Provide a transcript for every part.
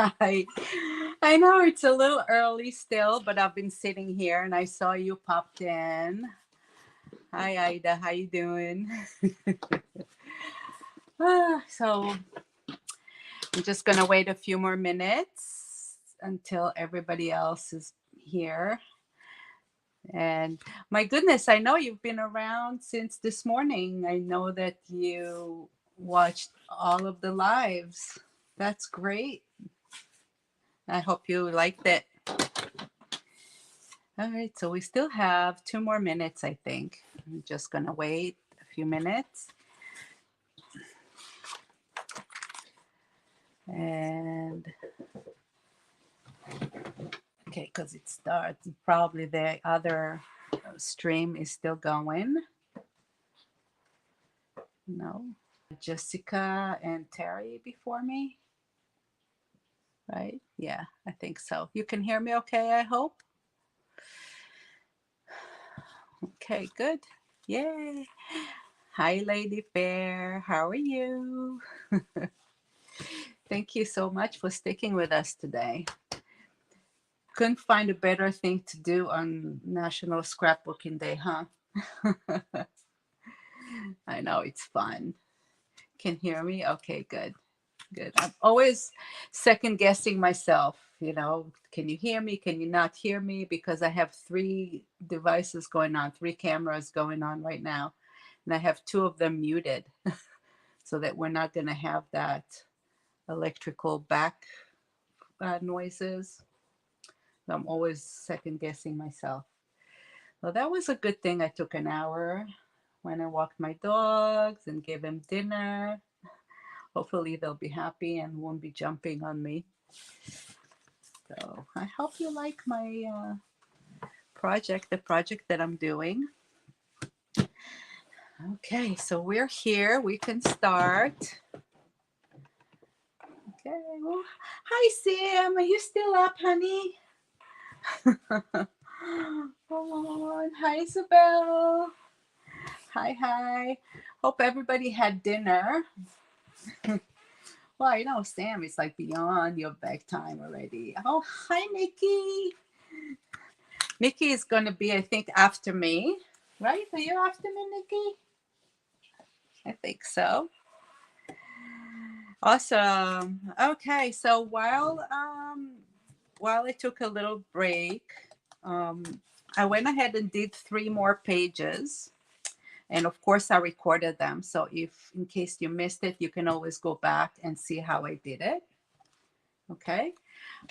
Hi. I know it's a little early still, but I've been sitting here and I saw you popped in. Hi, Ida. How you doing? So I'm just gonna wait a few more minutes until everybody else is here. And my goodness, I know you've been around since this morning. I know that you watched all of the lives. That's great. I hope you liked it. All right, so we still have 2 more minutes, I think. I'm just going to wait a few minutes. And okay, because it starts, probably the other stream is still going. No, Jessica and Terry before me, right? Yeah, I think so. You can hear me okay, I hope. Okay, good. Yay. Hi, Lady Bear. How are you? Thank you so much for sticking with us today. Couldn't find a better thing to do on National Scrapbooking Day, huh? I know, it's fun. Can hear me? Okay, good. Good. I'm always second guessing myself, can you hear me? Can you not hear me? Because I have 3 devices going on, 3 cameras going on right now. And I have 2 of them muted so that we're not going to have that electrical back noises. So I'm always second guessing myself. Well, that was a good thing. I took an hour when I walked my dogs and gave them dinner. Hopefully they'll be happy and won't be jumping on me. So I hope you like my project, the project that I'm doing. Okay, so we're here. We can start. Okay. Well, hi, Sam. Are you still up, honey? Come on. Hi, Isabel. Hi. Hope everybody had dinner. Well, Sam, it's like beyond your bedtime already. Oh, hi, Nikki. Nikki is going to be, I think, after me. Right? Are you after me, Nikki? I think so. Awesome. Okay, so while I took a little break, I went ahead and did 3 more pages. And of course, I recorded them. So if, in case you missed it, you can always go back and see how I did it. Okay.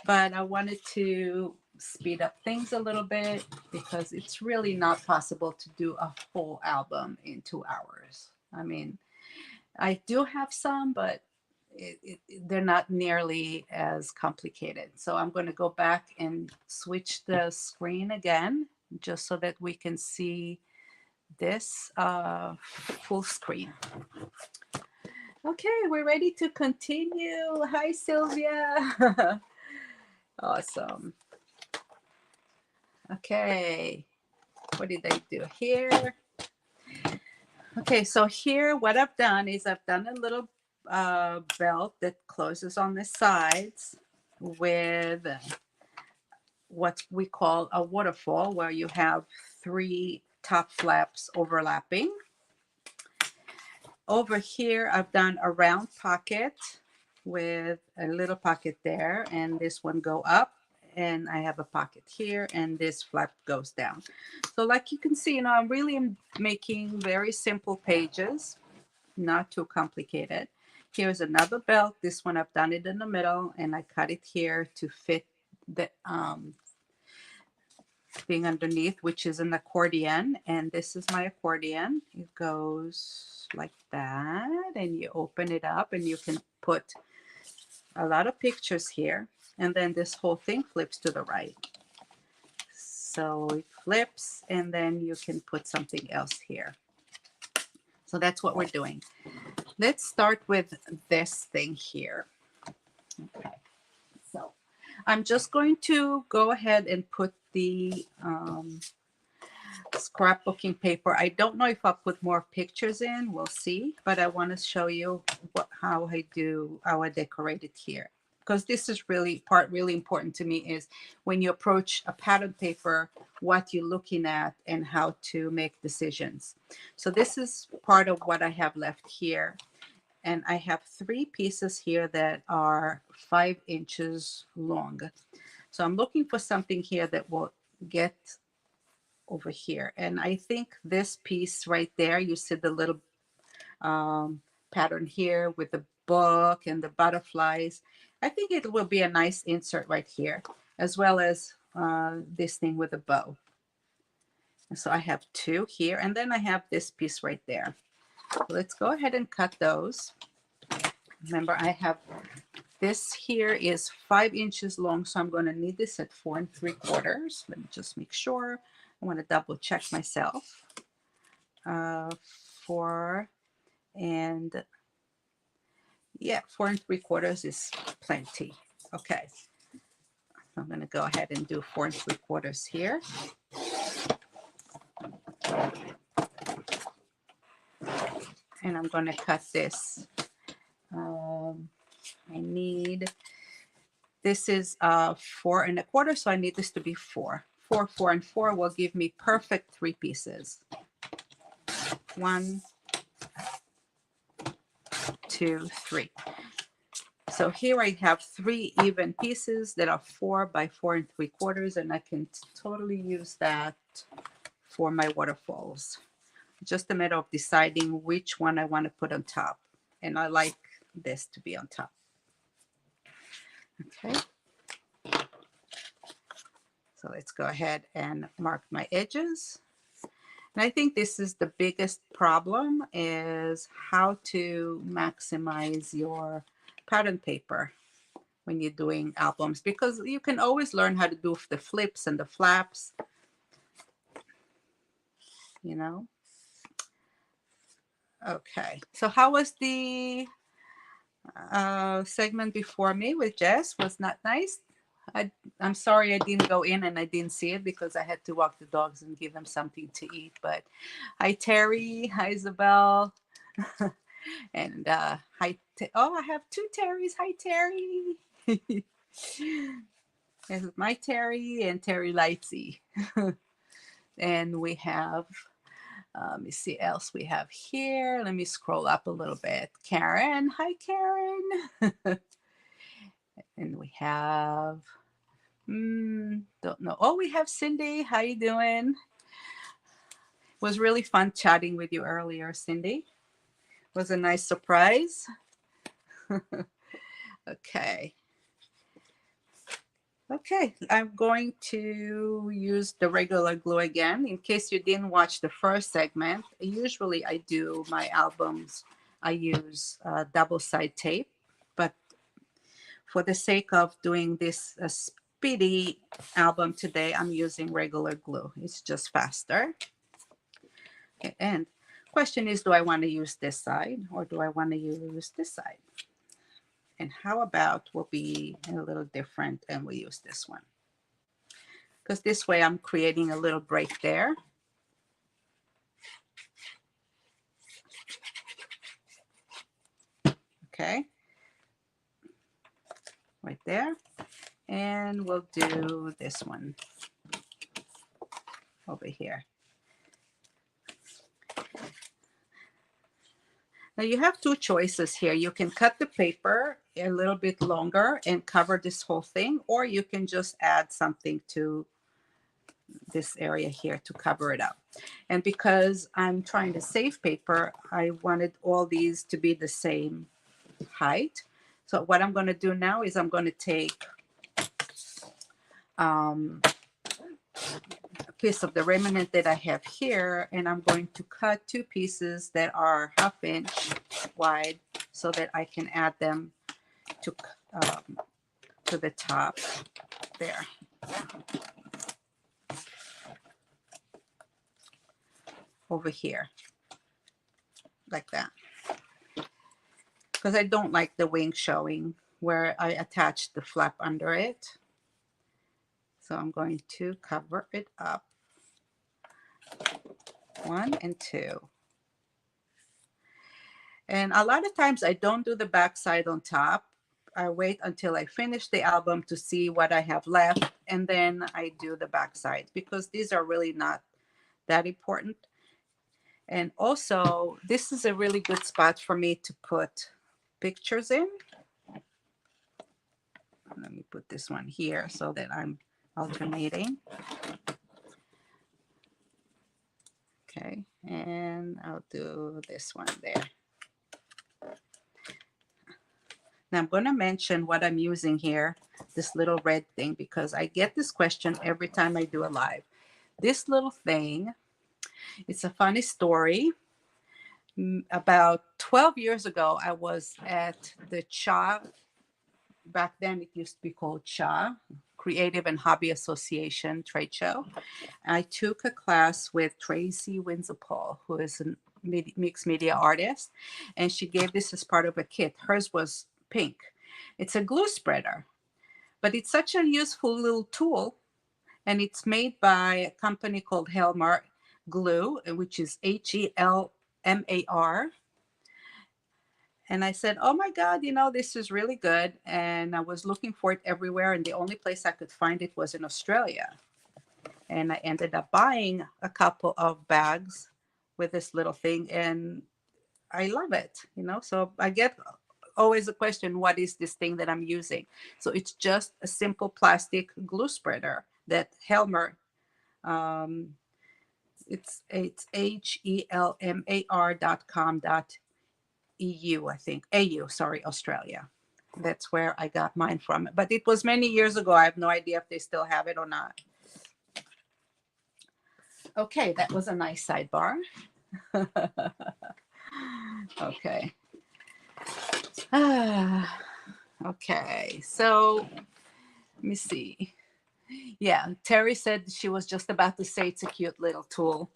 But I wanted to speed up things a little bit because it's really not possible to do a whole album in 2 hours. I mean, I do have some, but they're not nearly as complicated. So I'm going to go back and switch the screen again, just so that we can see this full screen. Okay, we're ready to continue. Hi, Sylvia. Awesome. Okay, what did I do here? Okay, so here what I've done is I've done a little belt that closes on the sides with what we call a waterfall, where you have 3 top flaps overlapping. Over here, I've done a round pocket with a little pocket there, and this one go up, and I have a pocket here, and this flap goes down. So like you can see, I'm really making very simple pages, not too complicated. Here's another belt. This one I've done it in the middle, and I cut it here to fit the thing underneath, which is an accordion, and this is my accordion. It goes like that, and you open it up, and you can put a lot of pictures here, and then this whole thing flips to the right. So it flips, and then you can put something else here. So that's what we're doing. Let's start with this thing here. Okay. So I'm just going to go ahead and put the scrapbooking paper. I don't know if I'll put more pictures in. We'll see. But I want to show you how I decorate it here. because this is really important to me, is when you approach a pattern paper, what you're looking at and how to make decisions. So this is part of what I have left here. And I have 3 pieces here that are 5 inches long. So I'm looking for something here that will get over here. And I think this piece right there, you see the little pattern here with the book and the butterflies. I think it will be a nice insert right here, as well as this thing with a bow. And so I have 2 here, and then I have this piece right there. So let's go ahead and cut those. Remember, I have this here is 5 inches long, so I'm going to need this at 4 3/4. Let me just make sure. I want to double check myself. 4 and yeah, 4 3/4 is plenty. Okay, I'm going to go ahead and do 4 3/4 here. And I'm going to cut this. I need, this is 4 1/4, so I need this to be 4. 4, 4, and 4 will give me perfect 3 pieces. 1, 2, 3. So here I have 3 even pieces that are 4 by 4 3/4, and I can totally use that for my waterfalls. Just a matter of deciding which one I want to put on top. And I like this to be on top. Okay. So let's go ahead and mark my edges. And I think this is the biggest problem, is how to maximize your pattern paper when you're doing albums, because you can always learn how to do the flips and the flaps, you know. Okay, so how was the segment before me with Jess? Was not nice? I'm sorry I didn't go in and I didn't see it because I had to walk the dogs and give them something to eat. But hi Terry, hi Isabel, and hi. Oh, I have 2 Terrys. Hi Terry. This is my Terry and Terry Lightsey. And we have, let me see else we have here. Let me scroll up a little bit. Karen, hi Karen. And we have, don't know. Oh, we have Cindy. How you doing? It was really fun chatting with you earlier, Cindy. It was a nice surprise. Okay. Okay, I'm going to use the regular glue again. In case you didn't watch the first segment, usually I do my albums, I use double-side tape, but for the sake of doing this speedy album today, I'm using regular glue. It's just faster. Okay, and question is, do I want to use this side or do I want to use this side? And how about we'll be a little different and we use this one? Because this way I'm creating a little break there. Okay. Right there. And we'll do this one over here. Now you have 2 choices here. You can cut the paper a little bit longer and cover this whole thing, or you can just add something to this area here to cover it up. And because I'm trying to save paper, I wanted all these to be the same height. So what I'm going to do now is I'm going to take a piece of the remnant that I have here, and I'm going to cut 2 pieces that are 1/2 inch wide so that I can add them to the top there. Over here, like that. Because I don't like the wing showing where I attached the flap under it. So I'm going to cover it up. 1 and 2. And a lot of times I don't do the back side on top. I wait until I finish the album to see what I have left, and then I do the back sides because these are really not that important. And also, this is a really good spot for me to put pictures in. Let me put this one here so that I'm alternating. Okay, and I'll do this one there. Now I'm going to mention what I'm using here, this little red thing, because I get this question every time I do a live. This little thing, it's a funny story. About 12 years ago, I was at the CHA. Back then, it used to be called CHA, Creative and Hobby Association trade show. I took a class with Tracy Windsor-Paul, who is a mixed media artist, and she gave this as part of a kit. Hers was pink. It's a glue spreader, but it's such a useful little tool, and it's made by a company called Helmar Glue, which is Helmar. And I said, oh my God, you know, this is really good. And I was looking for it everywhere, and the only place I could find it was in Australia. And I ended up buying a couple of bags with this little thing, and I love it, you know. So I get always a question, what is this thing that I'm using? So it's just a simple plastic glue spreader that Helmar, it's helmar.com.eu, I think. AU, sorry, Australia. That's where I got mine from. But it was many years ago. I have no idea if they still have it or not. Okay, that was a nice sidebar. Okay. Okay, so let me see. Yeah, Terry said she was just about to say it's a cute little tool.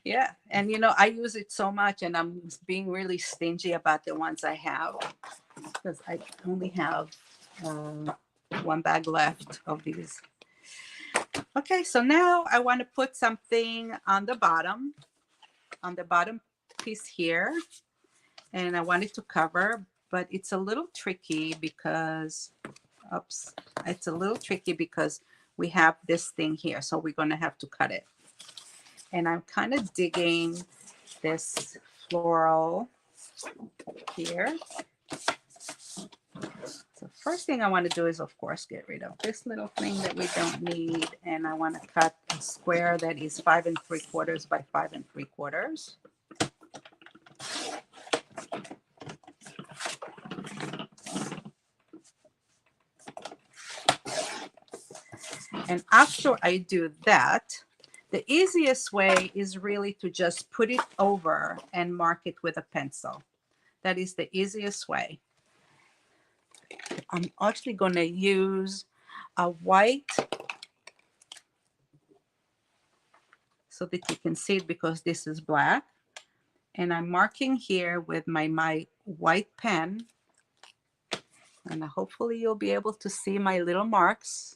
Yeah, and you know, I use it so much, and I'm being really stingy about the ones I have because I only have one bag left of these. Okay, so now I want to put something on the bottom piece here, and I want it to cover, but it's a little tricky because, oops, it's a little tricky because we have this thing here, so we're going to have to cut it. And I'm kind of digging this floral here. So first thing I want to do is, of course, get rid of this little thing that we don't need. And I want to cut a square that is 5 3/4 by 5 3/4. And after I do that, the easiest way is really to just put it over and mark it with a pencil. That is the easiest way. I'm actually going to use a white so that you can see it because this is black. And I'm marking here with my white pen. And hopefully you'll be able to see my little marks.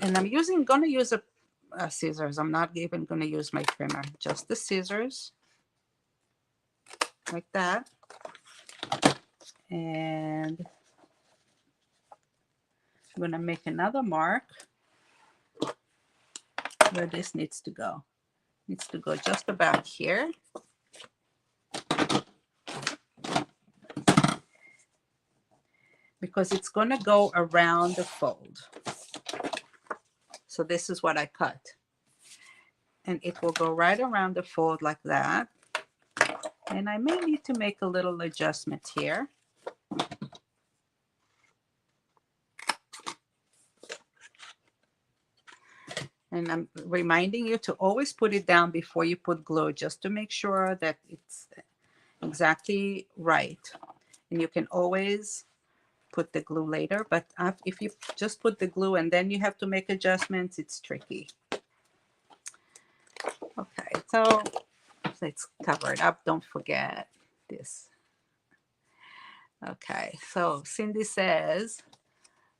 And I'm going to use a scissors. I'm not even going to use my trimmer, just the scissors, like that. And I'm going to make another mark where this needs to go. It needs to go just about here. Because it's going to go around the fold. So this is what I cut. And it will go right around the fold like that. And I may need to make a little adjustment here. And I'm reminding you to always put it down before you put glue, just to make sure that it's exactly right. And you can always put the glue later, but if you just put the glue and then you have to make adjustments, it's tricky. Okay, so let's cover it up. Don't forget this. Okay, so Cindy says,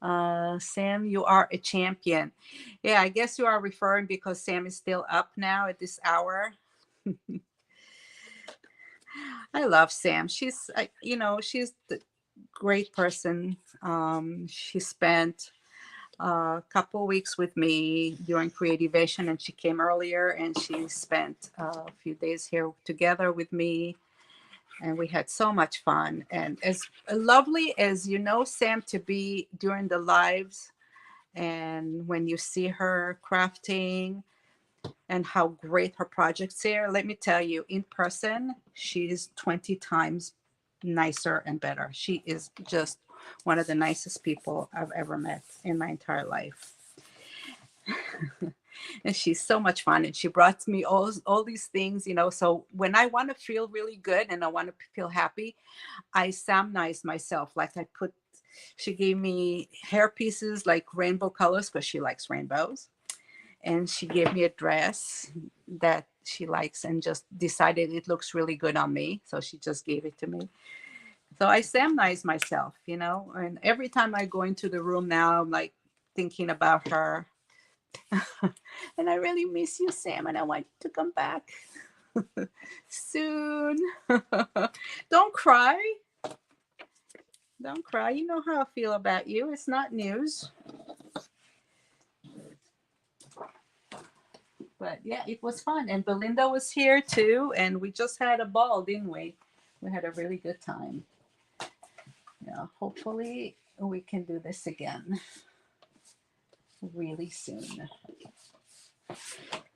Sam, you are a champion. Yeah, I guess you are referring because Sam is still up now at this hour. I love Sam. She's, she's the great person. She spent a couple weeks with me during Creativation, and she came earlier, and she spent a few days here together with me, and we had so much fun. And as lovely as Sam to be during the lives, and when you see her crafting and how great her projects are, let me tell you, in person, she's 20 times nicer and better. She is just one of the nicest people I've ever met in my entire life. And she's so much fun, and she brought me all these things, so when I want to feel really good and I want to feel happy, I Samnize myself. Like she gave me hair pieces like rainbow colors because she likes rainbows, and she gave me a dress that she likes and just decided it looks really good on me, so she just gave it to me. So I Samnize myself, and every time I go into the room now, I'm like thinking about her. And I really miss you, Sam, and I want you to come back soon. Don't cry. Don't cry. You know how I feel about you. It's not news. But yeah, it was fun. And Belinda was here too. And we just had a ball, didn't we? We had a really good time. Yeah, hopefully we can do this again really soon.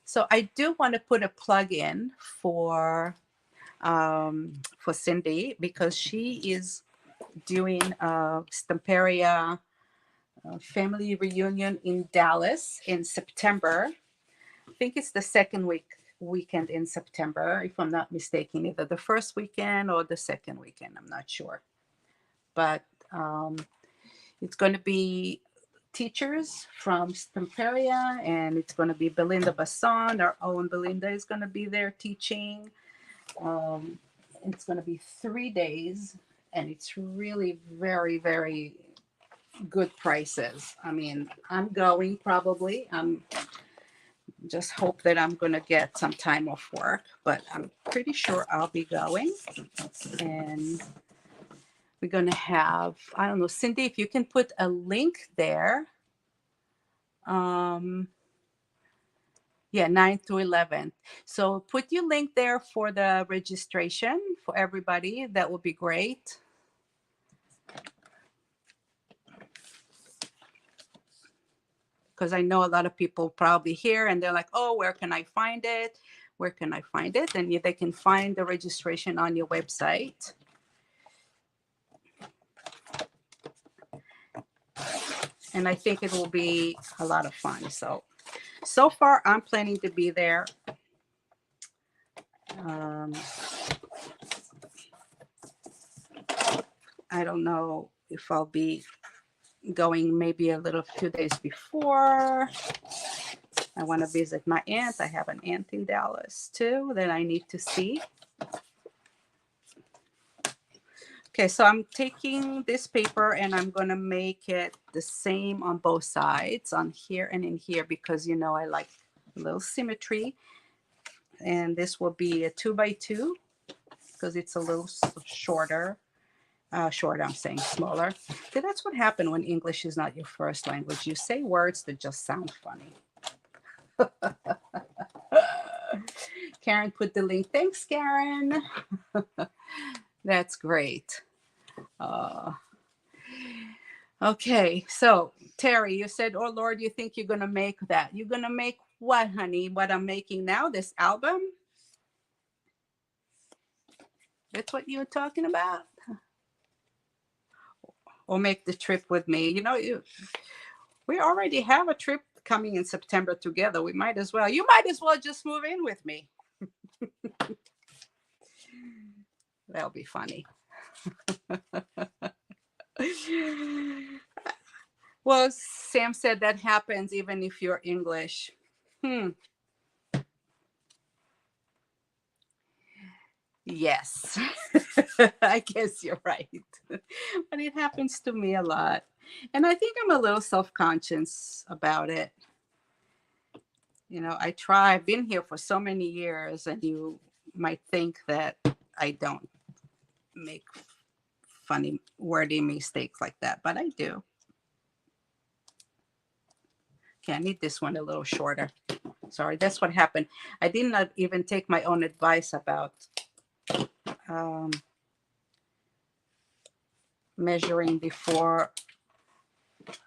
So I do want to put a plug in for Cindy, because she is doing a Stamperia family reunion in Dallas in September. I think it's the second weekend in September, if I'm not mistaken, either the first weekend or the second weekend. I'm not sure. But it's going to be teachers from Stamperia, and it's going to be Belinda Basson. Our own Belinda is going to be there teaching. It's going to be 3 days, and it's really very, very good prices. I mean, I'm going probably. I'm just hope that I'm going to get some time off work, but I'm pretty sure I'll be going. And we're going to have, I don't know, Cindy, if you can put a link there. Yeah, 9th to 11th. So put your link there for the registration for everybody. That would be great. Because I know a lot of people probably here and they're like, oh, where can I find it? Where can I find it? And they can find the registration on your website. And I think it will be a lot of fun. So far, I'm planning to be there. I don't know if I'll be going maybe a little few days before. I want to visit my aunt. I have an aunt in Dallas too that I need to see. Okay, so I'm taking this paper and I'm going to make it the same on both sides, on here and in here, because I like a little symmetry. And this will be a 2x2 because it's a little shorter. Short, I'm saying smaller. So that's what happened when English is not your first language. You say words that just sound funny. Karen put the link. Thanks, Karen. That's great. Okay, so Terry, you said, oh Lord, you think you're going to make that? You're going to make what, honey? What I'm making now, this album? That's what you were talking about? Or make the trip with me? We already have a trip coming in September together. We might as well. You might as well just move in with me. That'll be funny. Well, Sam said that happens even if you're English. Yes, I guess you're right. But it happens to me a lot. And I think I'm a little self-conscious about it. I've been here for so many years, and you might think that I don't make funny wordy mistakes like that, but I do. Okay, I need this one a little shorter. Sorry, that's what happened. I did not even take my own advice about measuring before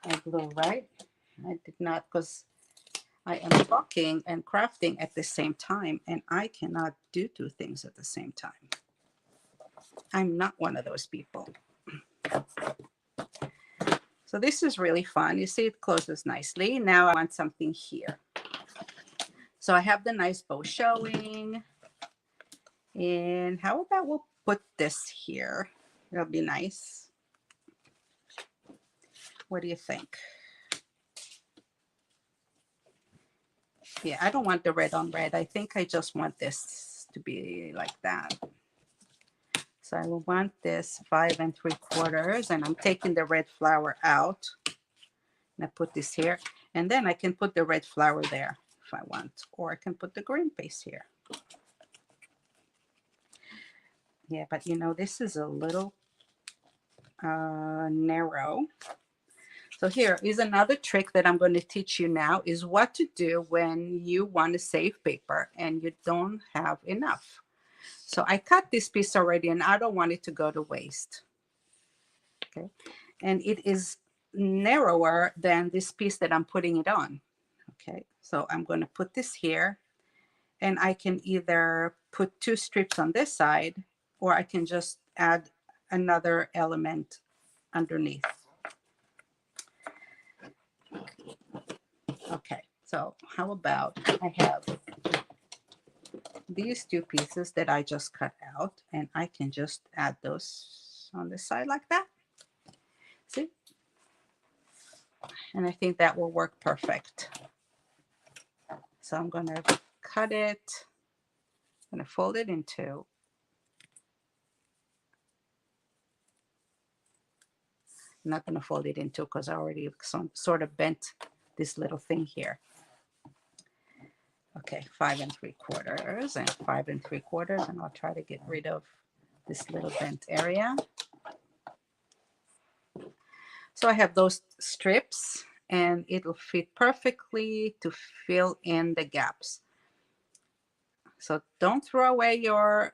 I glue, right? I did not, because I am talking and crafting at the same time, and I cannot do two things at the same time. I'm not one of those people. So this is really fun. You see it closes nicely. Now I want something here. So I have the nice bow showing. And how about we'll put this here? That'll be nice. What do you think? Yeah, I don't want the red on red. I think I just want this to be like that. So I will want this 5 3/4, and I'm taking the red flower out. And I put this here, and then I can put the red flower there if I want, or I can put the green base here. Yeah, but you know, this is a little narrow. So here is another trick that I'm going to teach you now, is what to do when you want to save paper and you don't have enough. So I cut this piece already, and I don't want it to go to waste. Okay, and it is narrower than this piece that I'm putting it on. Okay, so I'm going to put this here, and I can either put 2 strips on this side, or I can just add another element underneath. Okay, so how about I have these 2 pieces that I just cut out, and I can just add those on the side like that. See? And I think that will work perfect. So I'm going to cut it. I'm going to fold it in 2. I'm not going to fold it in 2 because I already sort of bent this little thing here. Okay, 5 3/4 and 5 3/4, and I'll try to get rid of this little bent area. So I have those strips, and it'll fit perfectly to fill in the gaps. So don't throw away your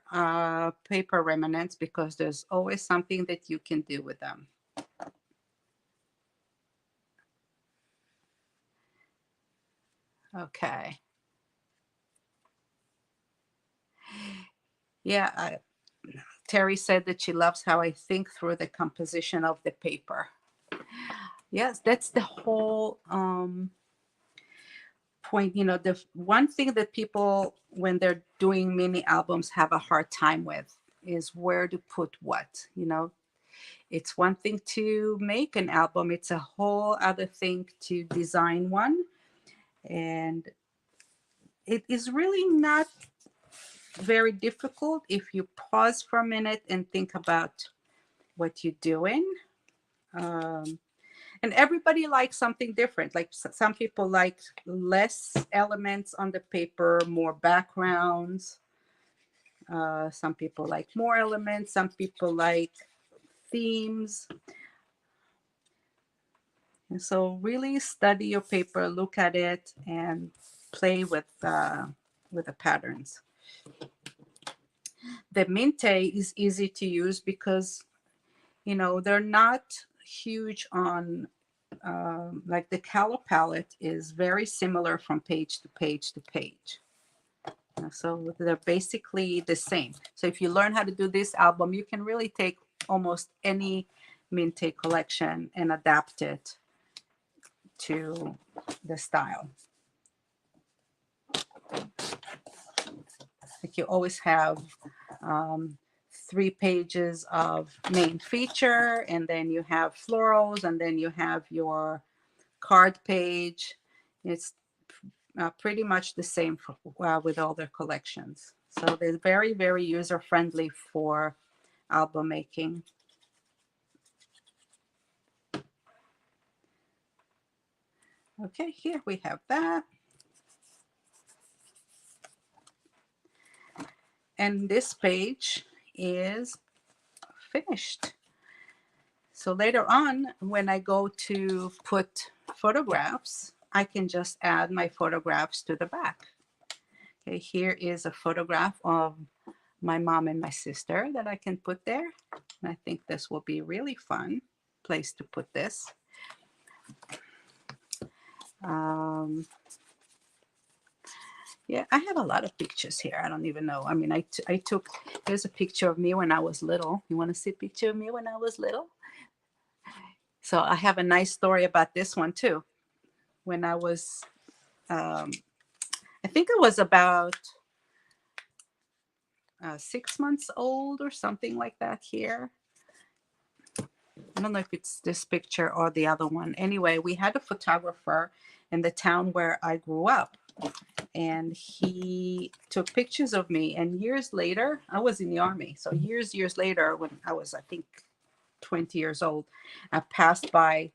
paper remnants, because there's always something that you can do with them. Okay. Yeah, Terry said that she loves how I think through the composition of the paper. Yes, that's the whole point. You know, the one thing that people, when they're doing mini albums, have a hard time with is where to put what. You know, it's one thing to make an album, it's a whole other thing to design one. And it is really not very difficult if you pause for a minute and think about what you're doing. And everybody likes something different. Like some people like less elements on the paper, more backgrounds. Some people like more elements. Some people like themes. And so really study your paper, look at it, and play with the patterns. The Minte is easy to use because, you know, they're not huge on, like the Color palette is very similar from page to page to page. So they're basically the same. So if you learn how to do this album, you can really take almost any Minte collection and adapt it to the style. Like you always have 3 pages of main feature, and then you have florals, and then you have your card page. It's pretty much the same for, with all their collections. So they're very, very user-friendly for album making. Okay, here we have that. And this page is finished. So later on, when I go to put photographs, I can just add my photographs to the back. Okay, here is a photograph of my mom and my sister that I can put there. And I think this will be really fun place to put this. Yeah, I have a lot of pictures here. I don't even know. I mean, I took, here's a picture of me when I was little. You want to see a picture of me when I was little? So I have a nice story about this one too. When I was, I think it was about 6 months old or something like that here. I don't know if it's this picture or the other one. Anyway, we had a photographer in the town where I grew up, and he took pictures of me. And years later, I was in the Army. So years later, when I was, I think, 20 years old, I passed by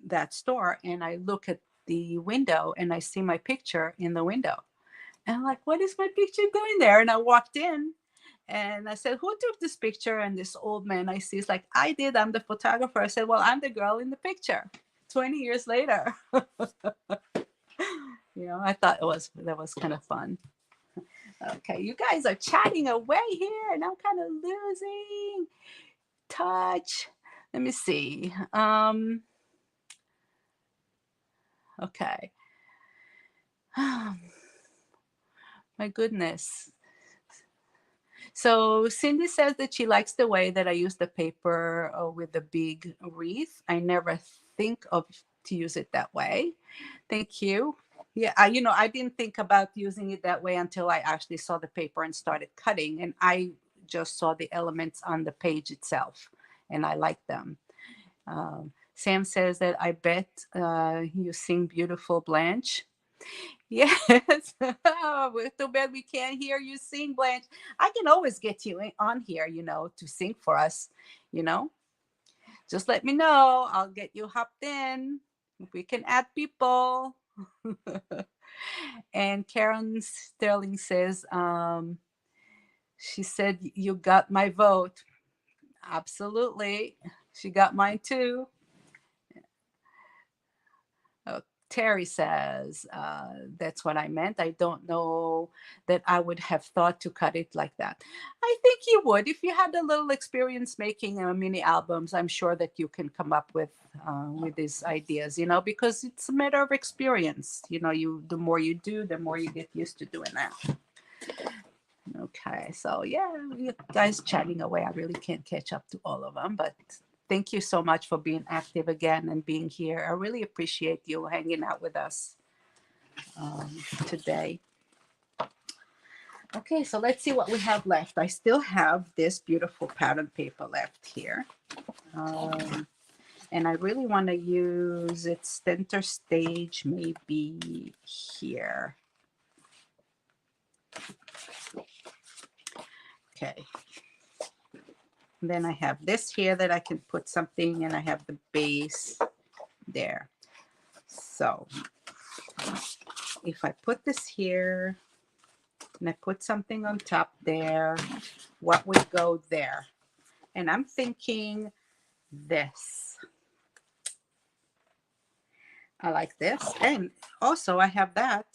that store and I look at the window and I see my picture in the window. And I'm like, what is my picture doing there? And I walked in and I said, who took this picture? And this old man I see is like, I did. I'm the photographer. I said, well, I'm the girl in the picture 20 years later. You know, I thought that was kind of fun. Okay, you guys are chatting away here and I'm kind of losing touch. Let me see. Okay. My goodness. So Cindy says that she likes the way that I use the paper with the big wreath. I never think of to use it that way. Thank you. Yeah, I didn't think about using it that way until I actually saw the paper and started cutting. And I just saw the elements on the page itself, and I like them. Sam says that I bet you sing beautiful, Blanche. Yes. Too bad we can't hear you sing, Blanche. I can always get you on here, to sing for us, Just let me know. I'll get you hopped in. We can add people. And Karen Sterling says, she said, you got my vote. Absolutely. She got mine too. Terry says, that's what I meant. I don't know that I would have thought to cut it like that. I think you would. If you had a little experience making mini albums, I'm sure that you can come up with these ideas, because it's a matter of experience. The more you do, the more you get used to doing that. Okay, so yeah, you guys chatting away. I really can't catch up to all of them, but thank you so much for being active again and being here. I really appreciate you hanging out with us today. Okay, so let's see what we have left. I still have this beautiful pattern paper left here. And I really want to use its center stage maybe here. Okay. And then I have this here that I can put something, and I have the base there. So if I put this here and I put something on top there, what would go there? And I'm thinking this. I like this. And also I have that.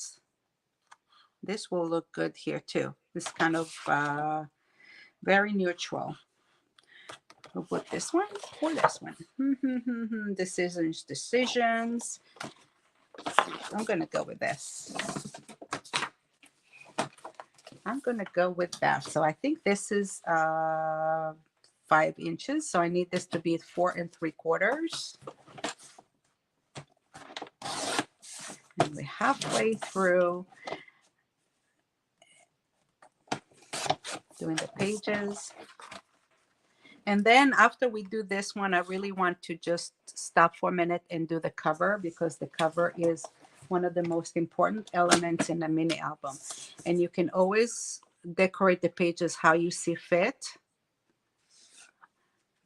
This will look good here too. This kind of very neutral. We'll put this one or this one. Decisions. I'm going to go with this. I'm going to go with that. So I think this is 5 inches. So I need this to be 4 3/4. And we're halfway through doing the pages. And then after we do this one, I really want to just stop for a minute and do the cover, because the cover is one of the most important elements in a mini album. And you can always decorate the pages how you see fit,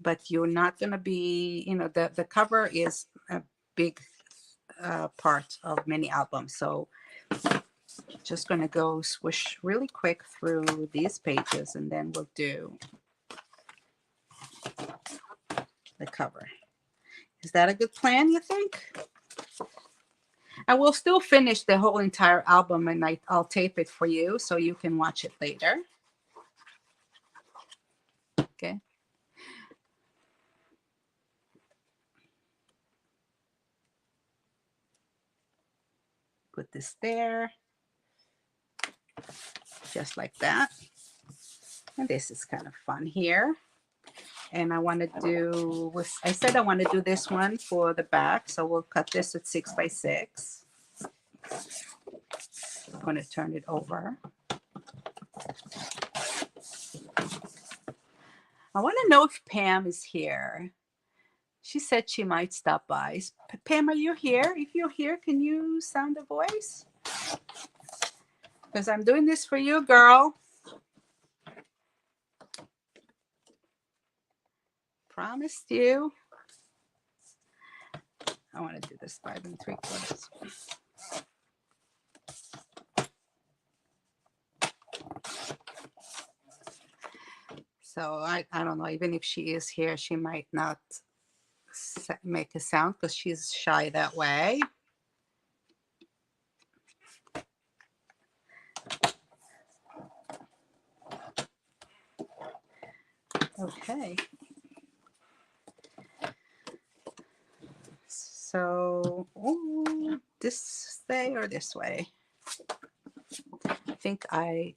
but you're not going to be, the cover is a big part of many albums. So Just going to go swish really quick through these pages, and then we'll do the cover. Is that a good plan, you think? I will still finish the whole entire album, and I'll tape it for you so you can watch it later. Okay. Put this there, just like that. And this is kind of fun here. And I want to do, I said I want to do this one for the back, so we'll cut this at 6 by 6. I'm going to turn it over. I want to know if Pam is here. She said she might stop by. Pam, are you here? If you're here, can you sound a voice? Because I'm doing this for you, girl. Promised you. I want to do this 5 3/4. So I don't know, even if she is here, she might not make a sound because she's shy that way. Okay. So, ooh, this way or this way? I think I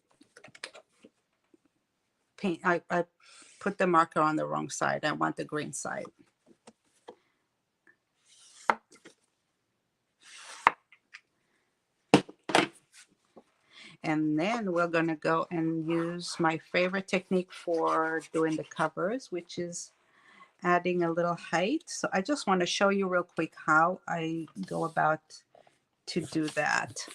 put the marker on the wrong side. I want the green side. And then we're going to go and use my favorite technique for doing the covers, which is adding a little height. So I just want to show you real quick how I go about to do that.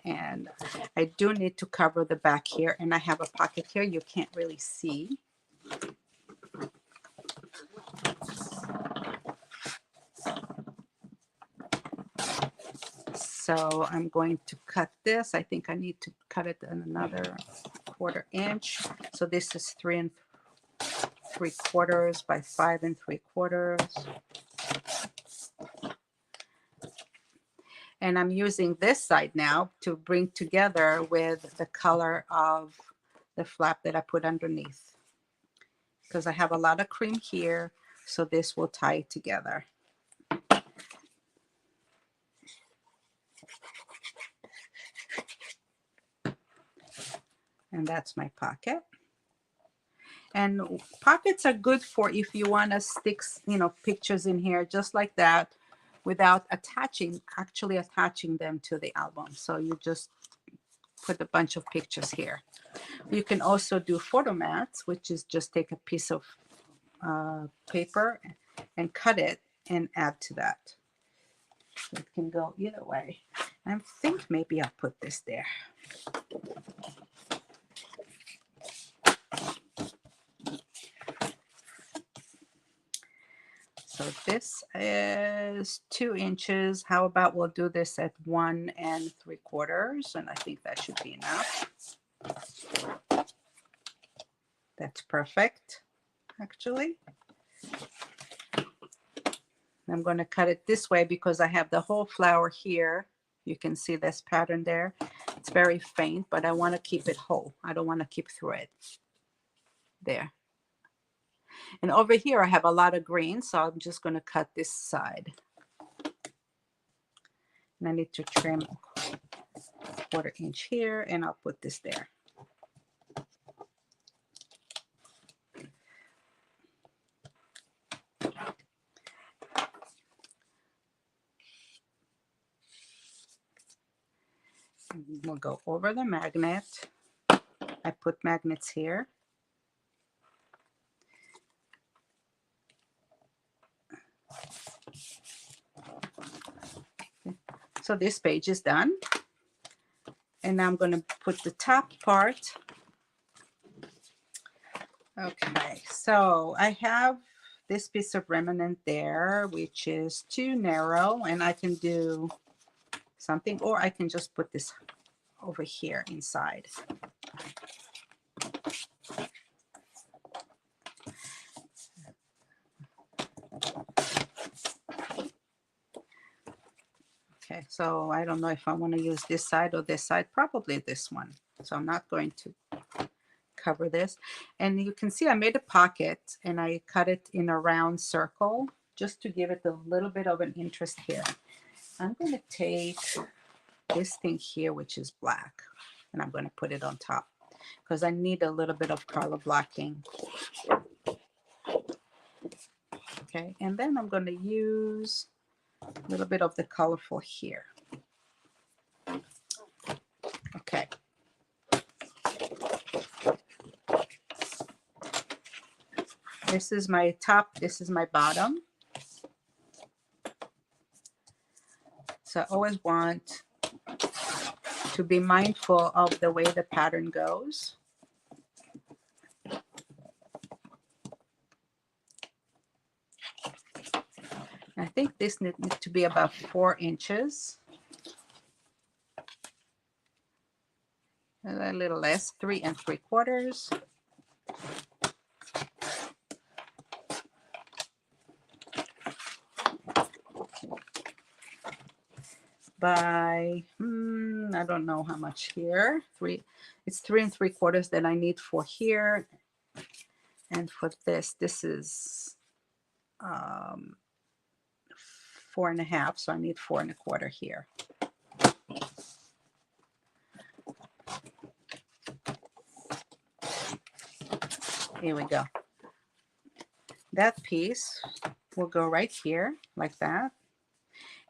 And I do need to cover the back here, and I have a pocket here you can't really see. So I'm going to cut this. I think I need to cut it in another 1/4 inch. So this is 3 3/4 by 5 3/4. And I'm using this side now to bring together with the color of the flap that I put underneath, because I have a lot of cream here, so this will tie together. And that's my pocket. And pockets are good for if you want to stick, pictures in here just like that without actually attaching them to the album. So you just put a bunch of pictures here. You can also do photo mats, which is just take a piece of paper and cut it and add to that. It can go either way. I think maybe I'll put this there. So this is 2 inches. How about we'll do this at 1 3/4, and I think that should be enough. That's perfect, actually. I'm going to cut it this way because I have the whole flower here. You can see this pattern there. It's very faint, but I want to keep it whole. I don't want to keep thread. There. And over here, I have a lot of green, so I'm just going to cut this side. And I need to trim a 1/4 inch here, and I'll put this there. And we'll go over the magnet. I put magnets here. So this page is done. And now I'm going to put the top part. Okay, so I have this piece of remnant there, which is too narrow, and I can do something, or I can just put this over here inside. Okay, so I don't know if I want to use this side or this side, probably this one. So I'm not going to cover this. And you can see I made a pocket and I cut it in a round circle just to give it a little bit of an interest here. I'm going to take this thing here, which is black, and I'm going to put it on top because I need a little bit of color blocking. Okay, and then I'm going to use a little bit of the colorful here. Okay. This is my top, this is my bottom. So I always want to be mindful of the way the pattern goes. I think this needs to be about 4 inches. A little less, 3 3/4. By, I don't know how much here. It's 3 3/4 that I need for here. And for this is 4 1/2, so I need 4 1/4 here. Here we go. That piece will go right here like that.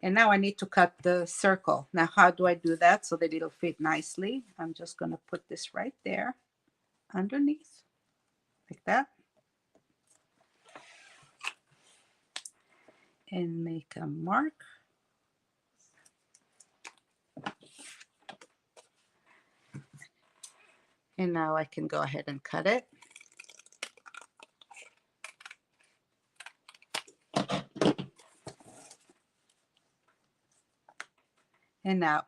And now I need to cut the circle. Now, how do I do that so that it'll fit nicely? I'm just going to put this right there underneath like that. And make a mark. And now I can go ahead and cut it. And now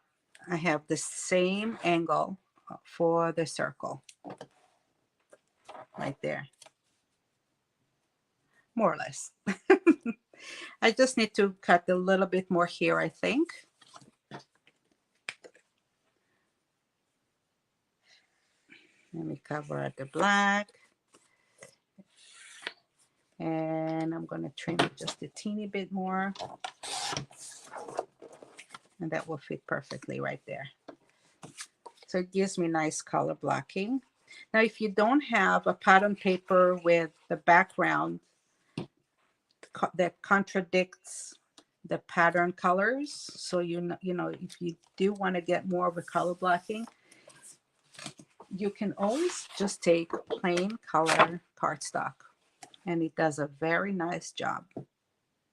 I have the same angle for the circle right there, more or less. I just need to cut a little bit more here, I think. Let me cover the black. And I'm going to trim it just a teeny bit more. And that will fit perfectly right there. So it gives me nice color blocking. Now, if you don't have a pattern paper with the background that contradicts the pattern colors, so you know if you do want to get more of a color blocking, you can always just take plain color cardstock, and it does a very nice job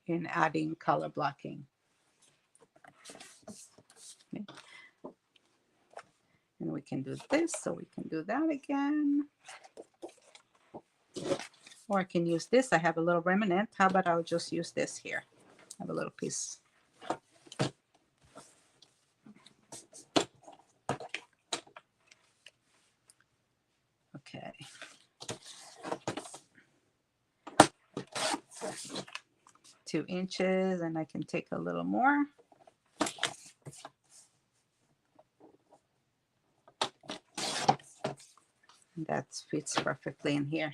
in adding color blocking. Okay. And we can do this, so we can do that again. Or I can use this. I have a little remnant. How about I'll just use this here? I have a little piece. Okay. Two inches, and I can take a little more. And that fits perfectly in here.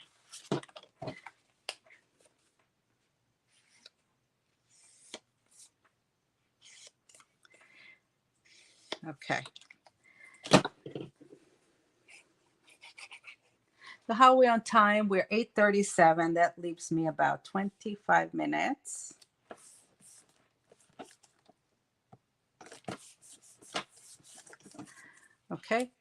Okay. So how are we on time? We're 8:37. That leaves me about 25 minutes. Okay.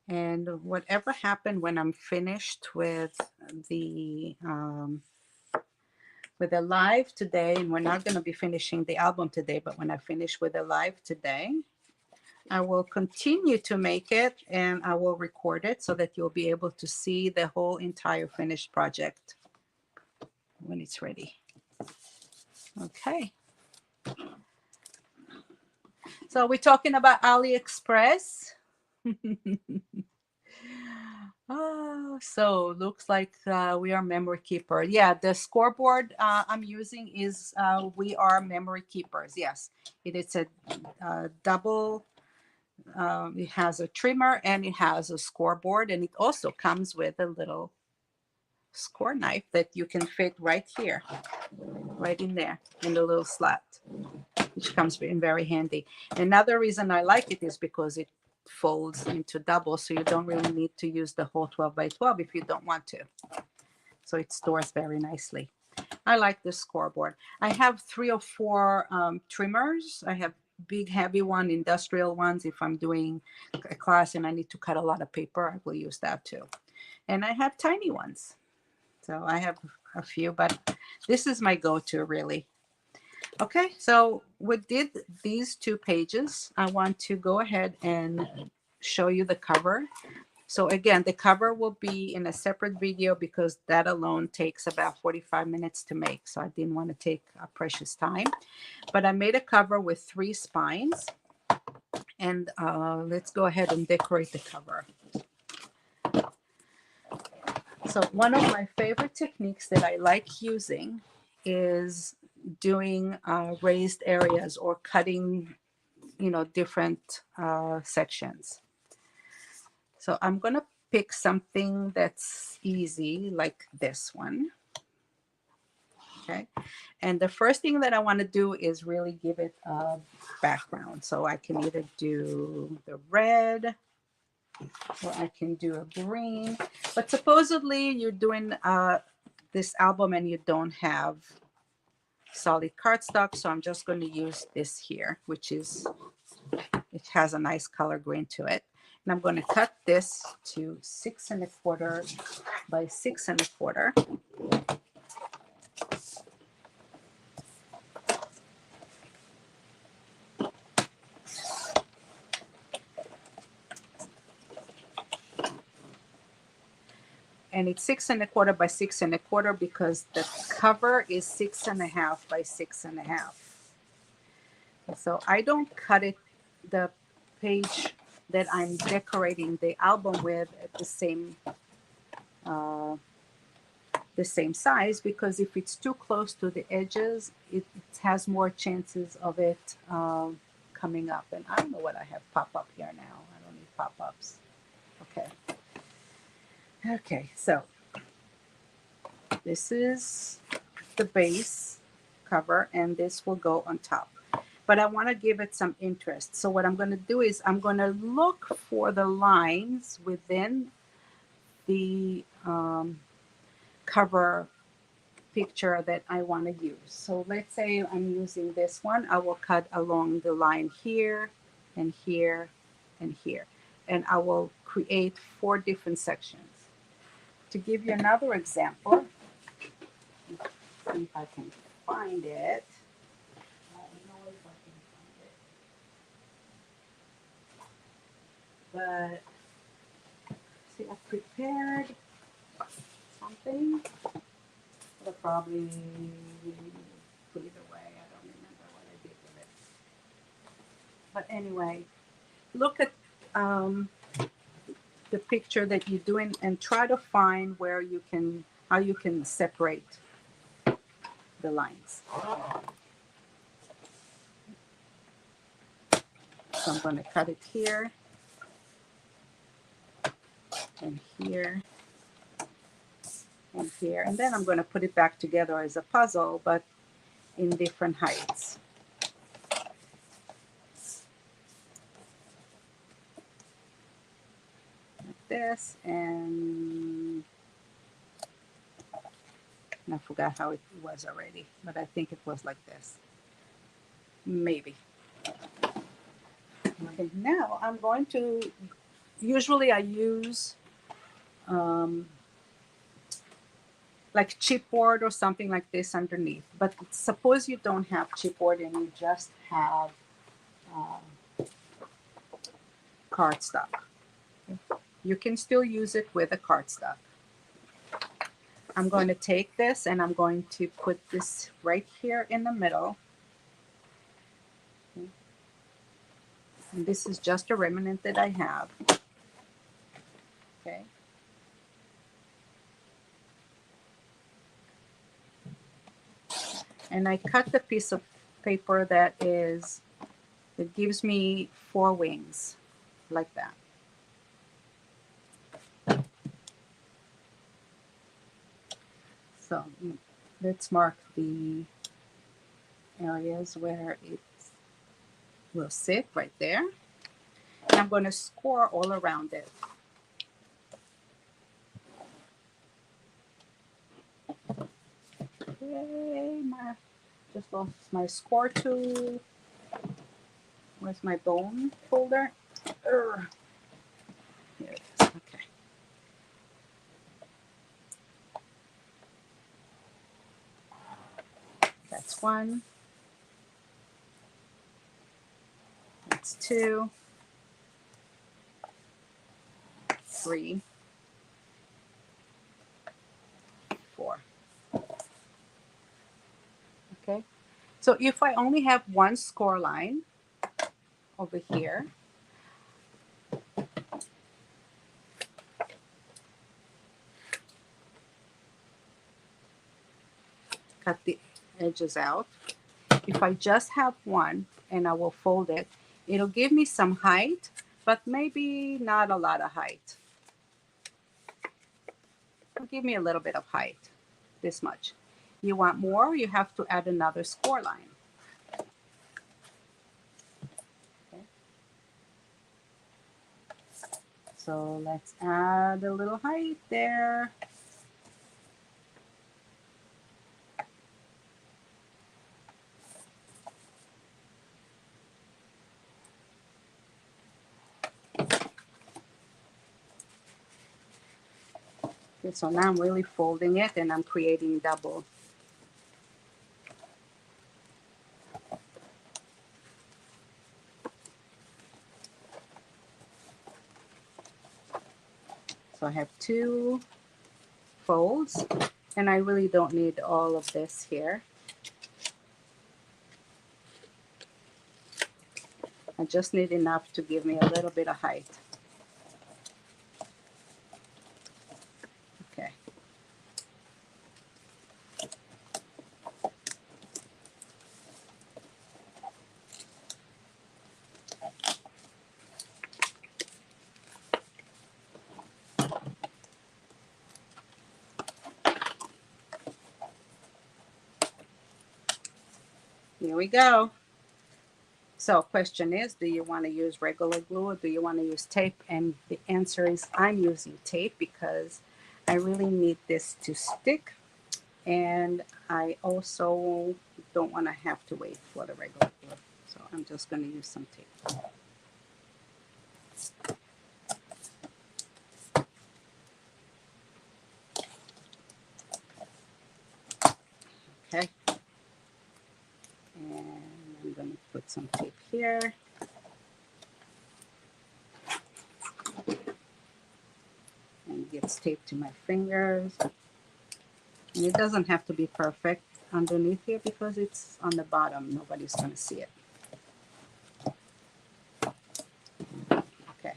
And whatever happened when I'm finished with the live today, and we're not going to be finishing the album today, but when I finish with the live today, I will continue to make it, and I will record it so that you'll be able to see the whole entire finished project when it's ready. Okay. So we're talking about AliExpress. Oh, so looks like we are memory keeper. Yeah, the scoreboard I'm using is We Are Memory Keepers. Yes, it is a double. It has a trimmer and it has a scoreboard, and it also comes with a little score knife that you can fit right here, right in there in the little slot, which comes in very handy. Another reason I like it is because it folds into double, so you don't really need to use the whole 12 by 12 if you don't want to. So it stores very nicely. I like the scoreboard. I have 3 or 4 trimmers. I have big heavy one, industrial ones. If I'm doing a class and I need to cut a lot of paper, I will use that too. And I have tiny ones. So I have a few, but this is my go-to really. Okay, so we did these 2 pages. I want to go ahead and show you the cover. So again, the cover will be in a separate video because that alone takes about 45 minutes to make. So I didn't want to take a precious time. But I made a cover with 3 spines. And let's go ahead and decorate the cover. So one of my favorite techniques that I like using is doing raised areas or cutting, different sections. So I'm going to pick something that's easy, like this one. Okay. And the first thing that I want to do is really give it a background. So I can either do the red or I can do a green. But supposedly you're doing this album and you don't have solid cardstock. So I'm just going to use this here, which is, it has a nice color green to it. And I'm going to cut this to 6 1/4 by 6 1/4. And it's 6 1/4 by 6 1/4 because the cover is 6 1/2 by 6 1/2. So I don't cut it, the page that I'm decorating the album with, at the same size, because if it's too close to the edges, it has more chances of it coming up. And I don't know what I have pop up here now. I don't need pop-ups. Okay. Okay, so this is the base cover, and this will go on top. But I want to give it some interest. So what I'm going to do is I'm going to look for the lines within the cover picture that I want to use. So let's say I'm using this one. I will cut along the line here and here and here. And I will create 4 different sections. To give you another example, see if I can find it. But see, I prepared something. I'll probably put it away. I don't remember what I did with it. But anyway, look at the picture that you're doing and try to find where you can, how you can separate the lines. So I'm going to cut it here and here and here. And then I'm going to put it back together as a puzzle, but in different heights. Like this, and I forgot how it was already, but I think it was like this. Maybe. Okay, now I'm going to, usually I use like chipboard or something like this underneath. But suppose you don't have chipboard and you just have cardstock. You can still use it with a cardstock. I'm going to take this and I'm going to put this right here in the middle. And this is just a remnant that I have. Okay. And I cut the piece of paper that gives me 4 wings, like that. So let's mark the areas where it will sit right there. And I'm going to score all around it. Okay, just lost my score tool. Where's my bone folder? Here it is. Okay. That's 1. That's 2. 3. 4. Okay. So if I only have 1 score line over here, cut the edges out. If I just have 1 and I will fold it, it'll give me some height, but maybe not a lot of height. It'll give me a little bit of height, this much. You want more, you have to add another score line. Okay. So let's add a little height there. Okay, so now I'm really folding it and I'm creating double. So I have 2 folds and I really don't need all of this here. I just need enough to give me a little bit of height. Okay. Here we go. So question is, do you want to use regular glue or do you want to use tape? And the answer is I'm using tape because I really need this to stick. And I also don't want to have to wait for the regular glue. So I'm just going to use some tape. Okay. And I'm going to put some tape here. And it gets taped to my fingers. And it doesn't have to be perfect underneath here because it's on the bottom. Nobody's going to see it. Okay.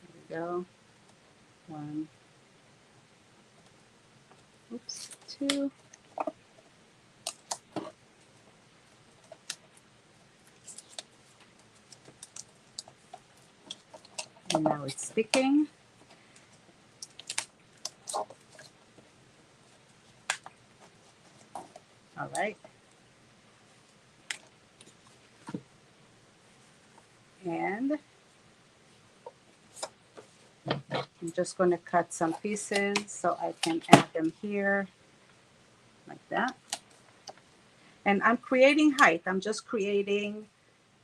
There we go. 1. Oops. 2. And now it's sticking. All right. And I'm just going to cut some pieces so I can add them here like that. And I'm creating height. I'm just creating,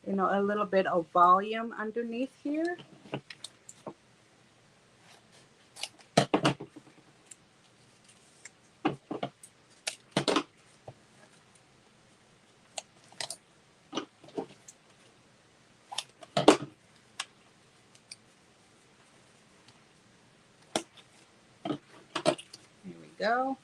a little bit of volume underneath here. go.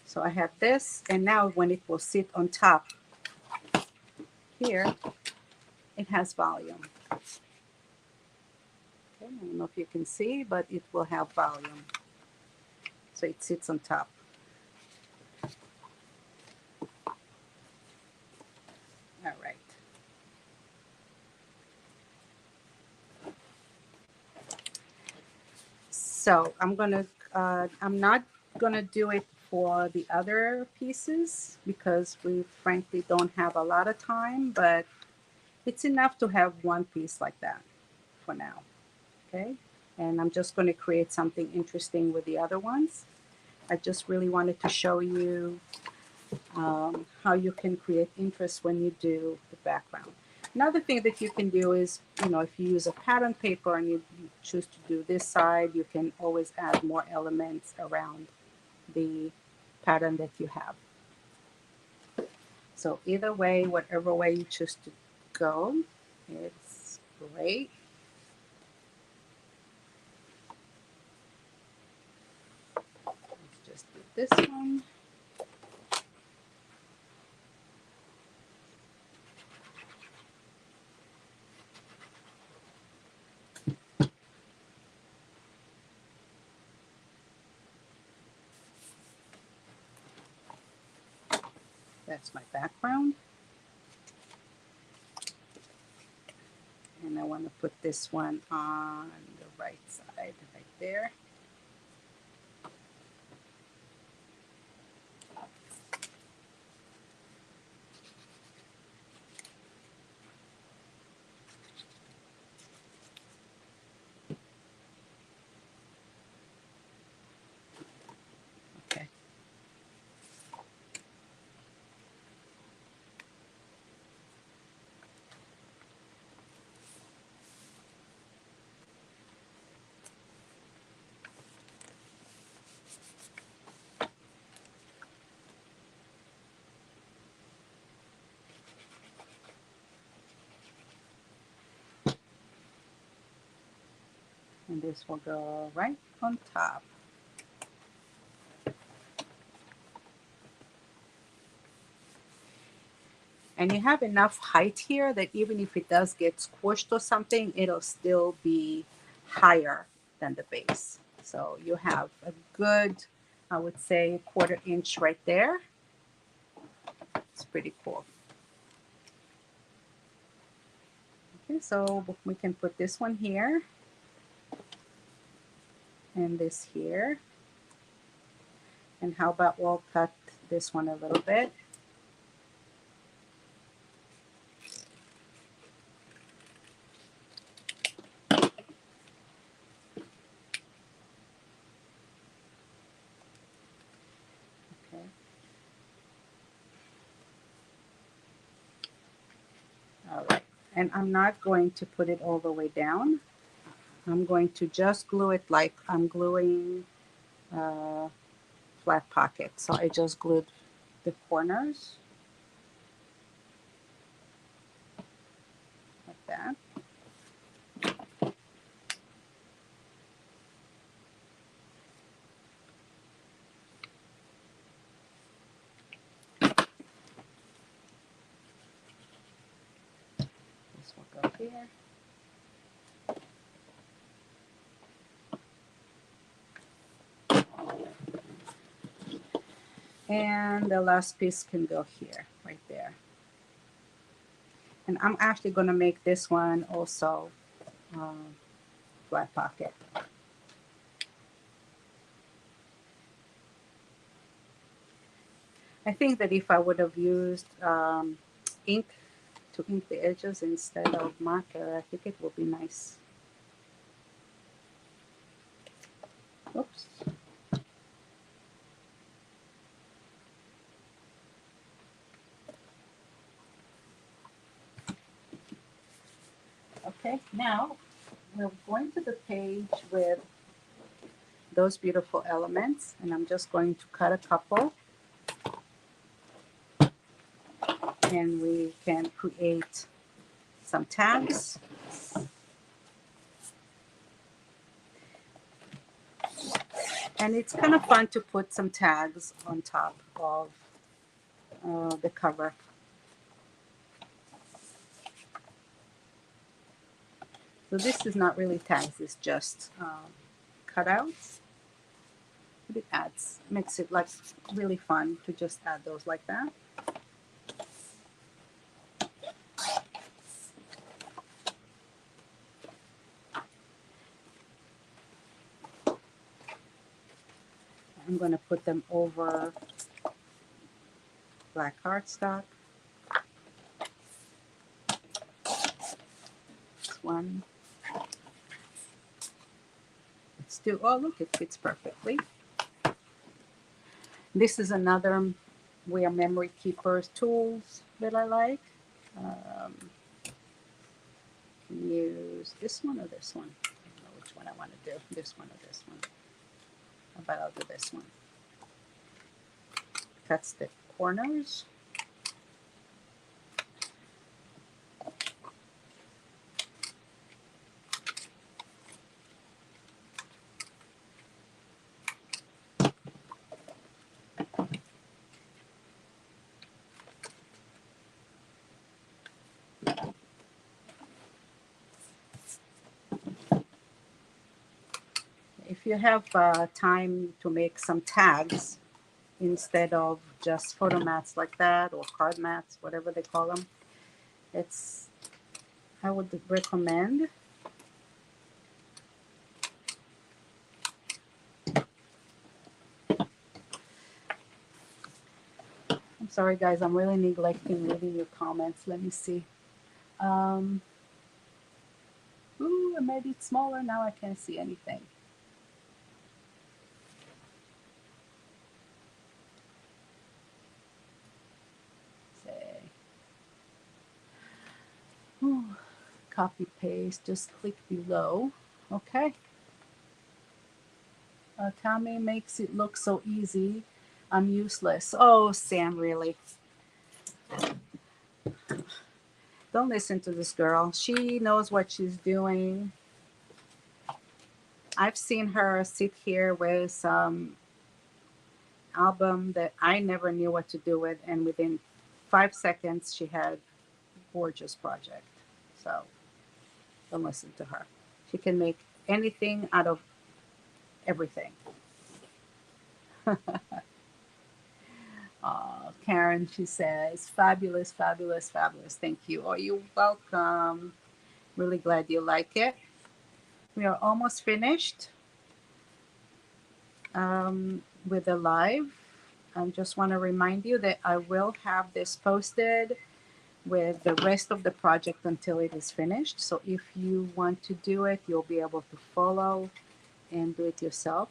So I have this, and now when it will sit on top here, it has volume. Okay, I don't know if you can see, but it will have volume. So it sits on top. All right. So I'm not gonna do it for the other pieces because we frankly don't have a lot of time, but it's enough to have one piece like that for now, okay? And I'm just gonna create something interesting with the other ones. I just really wanted to show you how you can create interest when you do the background. Another thing that you can do is, if you use a pattern paper and you choose to do this side, you can always add more elements around the pattern that you have. So either way, whatever way you choose to go, it's great. Let's just do this one. That's my background. And I want to put this one on the right side, right there. Okay. And this will go right on top. And you have enough height here that even if it does get squished or something, it'll still be higher than the base. So you have a good, I would say, 1/4 inch right there. It's pretty cool. Okay, so we can put this one here and this here. And how about we'll cut this one a little bit. Okay. All right. And I'm not going to put it all the way down. I'm going to just glue it like I'm gluing flat pocket. So I just glued the corners like that. This will go here. And the last piece can go here, right there. And I'm actually going to make this one also flat pocket. I think that if I would have used ink to ink the edges instead of marker, I think it will be nice. Oops. Okay, now we're going to the page with those beautiful elements, and I'm just going to cut a couple, and we can create some tags. And it's kind of fun to put some tags on top of the cover. So this is not really tags, it's just cutouts. But it makes it like really fun to just add those like that. I'm going to put them over black cardstock. This one. Let's do, oh look, it fits perfectly. This is another Wear Memory Keepers tools that I like. Can use this one or this one. I don't know which one I want to do. This one or this one. How about I'll do this one. Cuts the corners. If you have time to make some tags instead of just photo mats like that or card mats, whatever they call them, I would recommend. I'm sorry guys, I'm really neglecting reading your comments. Let me see. Ooh, I made it smaller. Now I can't see anything. Say. Ooh, copy paste. Just click below. Okay. Tammy makes it look so easy. I'm useless. Oh, Sam, really? Don't listen to this girl. She knows what she's doing. I've seen her sit here with some album that I never knew what to do with, and within 5 seconds she had a gorgeous project. So don't listen to her. She can make anything out of everything. Karen, she says, fabulous, fabulous, fabulous. Thank you. Oh, you're welcome. Really glad you like it. We are almost finished with the live. I just want to remind you that I will have this posted with the rest of the project until it is finished. So if you want to do it, you'll be able to follow and do it yourself.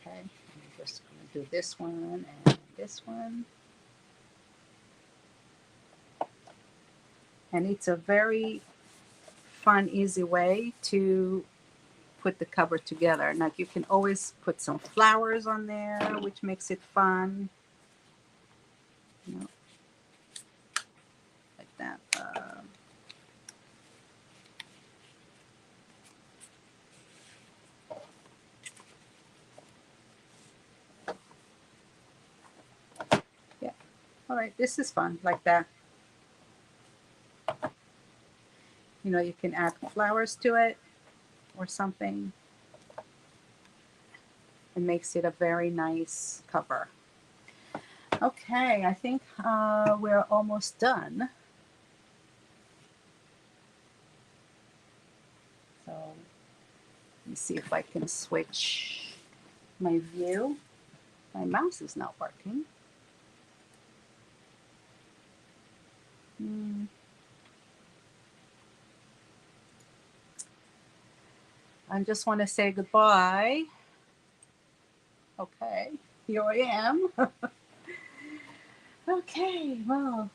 Okay, I'm just going to do this one and this one. And it's a very fun, easy way to put the cover together. Now you can always put some flowers on there, which makes it fun. You know, like that. Yeah. All right. This is fun, like that. You know, you can add flowers to it or something. It makes it a very nice cover. Okay, I think we're almost done. So let me see if I can switch my view. My mouse is not working. I just want to say goodbye. Okay, here I am. Okay, well,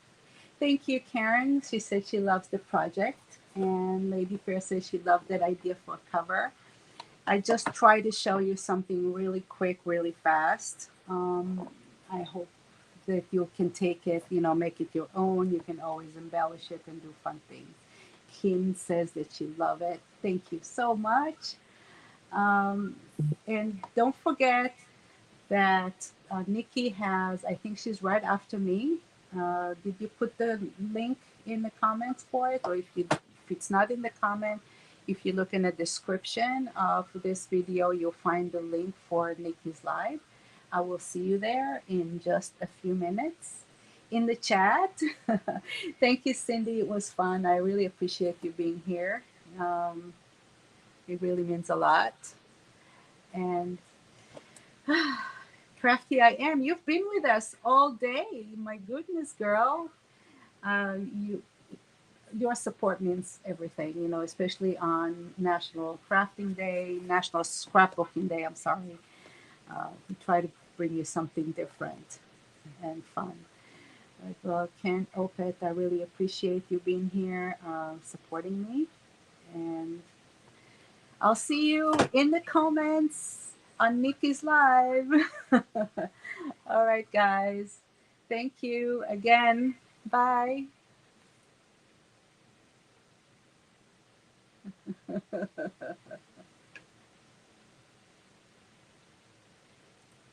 thank you, Karen. She said she loves the project. And Lady Fair says she loved that idea for a cover. I just tried to show you something really quick, really fast. I hope that you can take it, you know, make it your own. You can always embellish it and do fun things. Kim says that she love it. Thank you so much. Um, and don't forget that Nikki has, I think she's right after me. Did you put the link in the comments for it? Or if it's not in the comment, if you look in the description of this video, you'll find the link for Nikki's live. I will see you there in just a few minutes in the chat. Thank you, Cindy. It was fun. I really appreciate you being here. Um, it really means a lot. And Crafty, I am. You've been with us all day. My goodness, girl. You, your support means everything, you know, especially on National Crafting Day, National Scrapbooking Day. I'm sorry. We try to bring you something different and fun. Right, well, Ken Opet, I really appreciate you being here, supporting me. And I'll see you in the comments on Nikki's live. All right, guys. Thank you again. Bye.